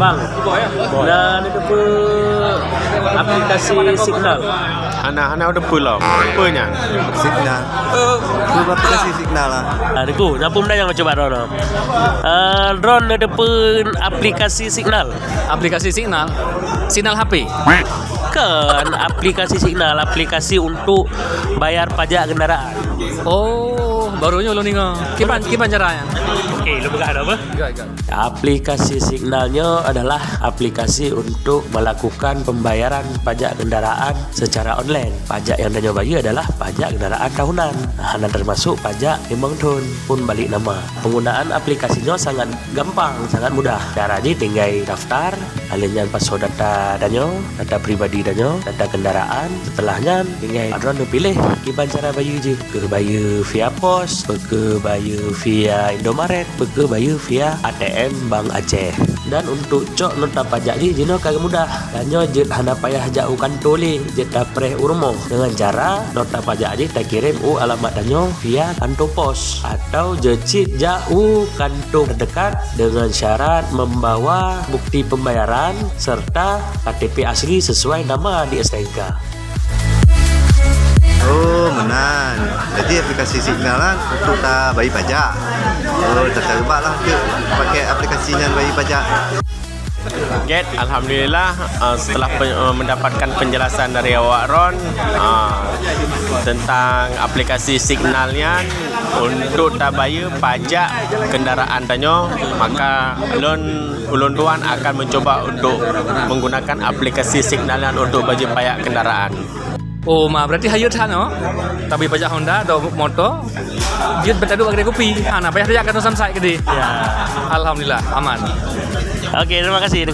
Bang. Dan itu pun aplikasi Signal. Anak-anak udah pulau. Apanya? Signal. Itu aplikasi Signal lah. Aku, siapa benda yang coba drone? Drone ada pun aplikasi Signal. Aplikasi Signal. Signal HP. Kan aplikasi Signal, aplikasi untuk bayar pajak kendaraan. Oh, barunya lo nih. Kipan caranya? Oke, lu buka ada apa? Enggak. Aplikasi Signalnya adalah aplikasi untuk melakukan pembayaran pajak kendaraan secara online. Pajak yang dia bayar adalah pajak kendaraan tahunan. Nah, termasuk pajak memang tahun pun balik nama. Penggunaan aplikasinya sangat gampang, sangat mudah. Caranya tinggal daftar, alihnya password data pribadi danyo, data kendaraan. Setelahnya tinggal drone pilih kiban cara bayar je. Ke bayar via pos, ke bayar via Indomaret, ke bayar via ATM Bank Aceh. Dan untuk cok nota pajak ni jino kagak mudah. Danyo jet hana payah jauh kantor li, jet dapre urmo. Dengan cara nota pajak ni tak kirim alamat danyo via kantor pos atau jecit jauh kantor terdekat dengan syarat membawa bukti pembayaran serta KTP asli sesuai nama di STNK. Oh, menan. Jadi aplikasi Signal lah untuk tak bayar pajak. Oh, terterbat lah ke pakai aplikasinya bayar pajak. Get, alhamdulillah setelah mendapatkan penjelasan dari awak Ron tentang aplikasi Signalnya untuk tak bayar pajak kendaraan danyo, maka ulun tuan akan mencoba untuk menggunakan aplikasi Signalnya untuk bayar pajak kendaraan. Oh, berarti hayut no? Tapi pajak Honda atau motor, dia bertadu pakai kopi. Nah, payah dia akan sampai gede. Ya, alhamdulillah aman. Oke, terima kasih.